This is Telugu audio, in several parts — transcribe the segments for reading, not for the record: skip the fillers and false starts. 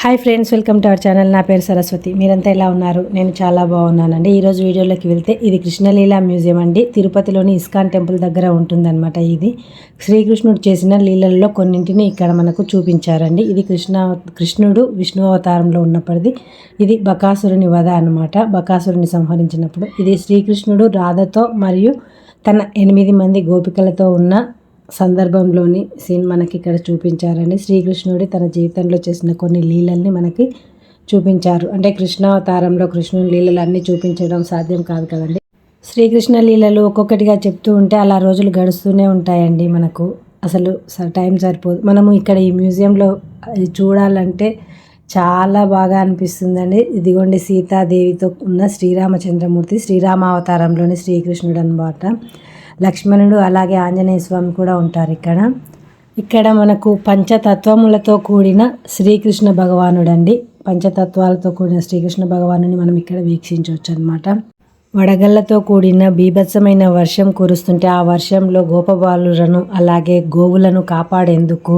Hi friends, welcome to our channel. నా పేరు సరస్వతి. మీరంతా ఎలా ఉన్నారు? నేను చాలా బాగున్నానండి. ఈరోజు వీడియోలోకి వెళ్తే ఇది కృష్ణలీలా మ్యూజియం అండి. తిరుపతిలోని ఇస్కాన్ టెంపుల్ దగ్గర ఉంటుందన్నమాట. ఇది శ్రీకృష్ణుడు చేసిన లీలల్లో కొన్నింటిని ఇక్కడ మనకు చూపించారండి. ఇది కృష్ణుడు విష్ణు అవతారంలో ఉన్నప్పటిది. ఇది బకాసురుని వధ అన్నమాట. బకాసురుని సంహరించినప్పుడు ఇది శ్రీకృష్ణుడు రాధతో మరియు తన 8 మంది గోపికలతో ఉన్న సందర్భంలోని సీన్ మనకి ఇక్కడ చూపించారండి. శ్రీకృష్ణుడి తన జీవితంలో చేసిన కొన్ని లీలల్ని మనకి చూపించారు. అంటే కృష్ణావతారంలో కృష్ణుని లీలలు అన్నీ చూపించడం సాధ్యం కాదు కదండి. శ్రీకృష్ణ లీలలు ఒక్కొక్కటిగా చెప్తూ ఉంటే అలా రోజులు గడుస్తూనే ఉంటాయండి. మనకు అసలు టైం సరిపోదు. మనము ఇక్కడ ఈ మ్యూజియంలో చూడాలంటే చాలా బాగా అనిపిస్తుందండి. ఇదిగోండి సీతాదేవితో ఉన్న శ్రీరామచంద్రమూర్తి, శ్రీరామావతారంలోని శ్రీకృష్ణుడు అన్నమాట. లక్ష్మణుడు అలాగే ఆంజనేయ స్వామి కూడా ఉంటారు ఇక్కడ మనకు పంచతత్వములతో కూడిన శ్రీకృష్ణ భగవానుడు అండి. పంచతత్వాలతో కూడిన శ్రీకృష్ణ భగవానుని మనం ఇక్కడ వీక్షించవచ్చు అన్నమాట. వడగళ్లతో కూడిన బీభత్సమైన వర్షం కురుస్తుంటే ఆ వర్షంలో గోపబాలులను అలాగే గోవులను కాపాడేందుకు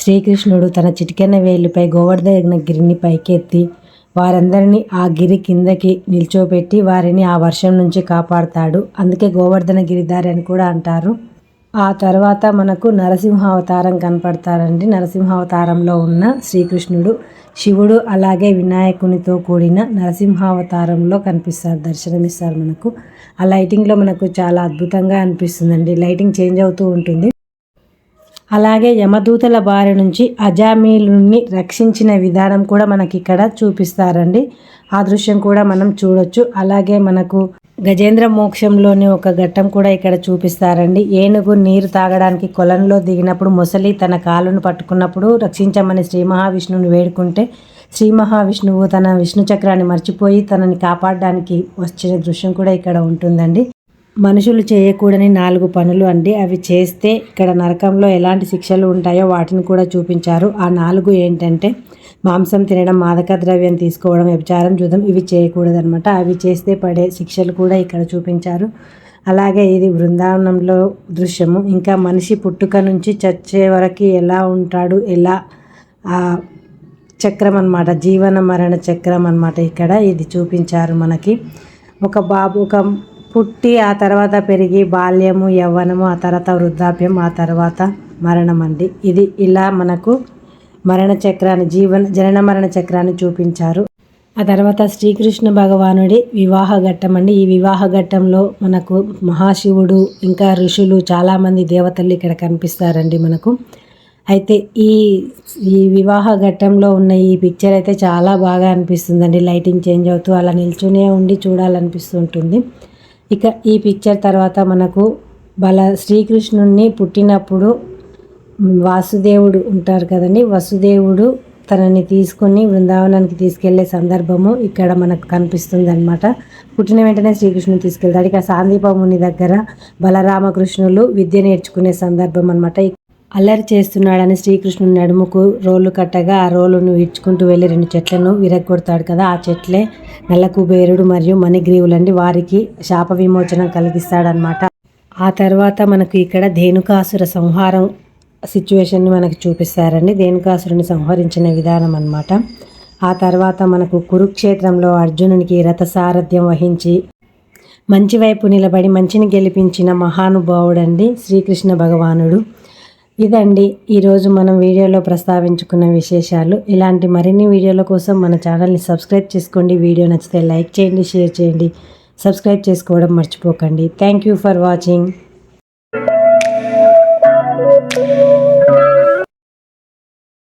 శ్రీకృష్ణుడు తన చిటికెన వేలుపై గోవర్ధన గిరిని పైకెత్తి వారందరినీ ఆ గిరి కిందకి నిల్చోపెట్టి వారిని ఆ వర్షం నుంచి కాపాడుతాడు. అందుకే గోవర్ధన గిరిధారి అని కూడా అంటారు. ఆ తర్వాత మనకు నరసింహావతారం కనపడతారండి. నరసింహావతారంలో ఉన్న శ్రీకృష్ణుడు శివుడు అలాగే వినాయకునితో కూడిన నరసింహావతారంలో కనిపిస్తారు, దర్శనమిస్తారు మనకు. ఆ లైటింగ్లో మనకు చాలా అద్భుతంగా అనిపిస్తుందండి. లైటింగ్ చేంజ్ అవుతూ ఉంటుంది. అలాగే యమదూతల బారి నుంచి అజామీలుని రక్షించిన విధానం కూడా మనకి ఇక్కడ చూపిస్తారండి. ఆ దృశ్యం కూడా మనం చూడొచ్చు. అలాగే మనకు గజేంద్ర మోక్షంలోని ఒక ఘట్టం కూడా ఇక్కడ చూపిస్తారండి. ఏనుగు నీరు తాగడానికి కొలంలో దిగినప్పుడు మొసలి తన కాలును పట్టుకున్నప్పుడు రక్షించమని శ్రీ మహావిష్ణువుని వేడుకుంటే శ్రీ మహావిష్ణువు తన విష్ణు చక్రాన్ని మర్చిపోయి తనని కాపాడడానికి వచ్చిన దృశ్యం కూడా ఇక్కడ ఉంటుందండి. మనుషులు చేయకూడని 4 పనులు అండి. అవి చేస్తే ఇక్కడ నరకంలో ఎలాంటి శిక్షలు ఉంటాయో వాటిని కూడా చూపించారు. ఆ 4 ఏంటంటే మాంసం తినడం, మాదక ద్రవ్యం తీసుకోవడం, వ్యభిచారం, జూదం ఇవి చేయకూడదనమాట. అవి చేస్తే పడే శిక్షలు కూడా ఇక్కడ చూపించారు. అలాగే ఇది బృందావనంలో దృశ్యము. ఇంకా మనిషి పుట్టుక నుంచి చచ్చే వరకు ఎలా ఉంటాడు, ఎలా చక్రం అన్నమాట, జీవన మరణ చక్రం అన్నమాట. ఇక్కడ ఇది చూపించారు మనకి. ఒక బాబు పుట్టి ఆ తర్వాత పెరిగి బాల్యము, యవ్వనము, ఆ తర్వాత వృద్ధాప్యం, ఆ తర్వాత మరణం అండి. ఇది ఇలా మనకు మరణ చక్రాన్ని జనన మరణ చక్రాన్ని చూపించారు. ఆ తర్వాత శ్రీకృష్ణ భగవానుడి వివాహ ఘట్టం అండి. ఈ వివాహ ఘట్టంలో మనకు మహాశివుడు ఇంకా ఋషులు చాలామంది దేవతలు ఇక్కడ కనిపిస్తారండి మనకు. అయితే ఈ వివాహ ఘట్టంలో ఉన్న ఈ పిక్చర్ అయితే చాలా బాగా అనిపిస్తుందండి. లైటింగ్ చేంజ్ అవుతూ అలా నిల్చునే ఉండి చూడాలనిపిస్తుంటుంది. ఇక ఈ పిక్చర్ తర్వాత మనకు శ్రీకృష్ణుడిని పుట్టినప్పుడు వాసుదేవుడు ఉంటారు కదండి. వసుదేవుడు తనని తీసుకొని బృందావనానికి తీసుకెళ్లే సందర్భము ఇక్కడ మనకు కనిపిస్తుంది అనమాట. పుట్టిన వెంటనే శ్రీకృష్ణుని తీసుకెళ్తాడు. ఇక సాందీపముని దగ్గర బలరామకృష్ణులు విద్య నేర్చుకునే సందర్భం అనమాట. అల్లరి చేస్తున్నాడని శ్రీకృష్ణుని నడుముకు రోలు కట్టగా ఆ రోలును ఈడ్చుకుంటూ వెళ్ళి 2 చెట్లను విరగొడతాడు కదా. ఆ చెట్లే నల్ల కుబేరుడు మరియు మణిగ్రీవులండి. వారికి శాప విమోచనం కలిగిస్తాడనమాట. ఆ తర్వాత మనకు ఇక్కడ ధేనుకాసుర సంహారం సిచ్యువేషన్ని మనకు చూపిస్తారండి. ధేనుకాసురుని సంహరించిన విధానం అన్నమాట. ఆ తర్వాత మనకు కురుక్షేత్రంలో అర్జునునికి రథసారథ్యం వహించి మంచి వైపు నిలబడి మంచిని గెలిపించిన మహానుభావుడండి శ్రీకృష్ణ భగవానుడు. ఇదండి ఈరోజు మనం వీడియోలో ప్రస్తావించుకున్న విశేషాలు. ఇలాంటి మరిన్ని వీడియోల కోసం మన ఛానల్ని సబ్స్క్రైబ్ చేసుకోండి. వీడియో నచ్చితే లైక్ చేయండి, షేర్ చేయండి, సబ్స్క్రైబ్ చేసుకోవడం మర్చిపోకండి. Thank you for watching.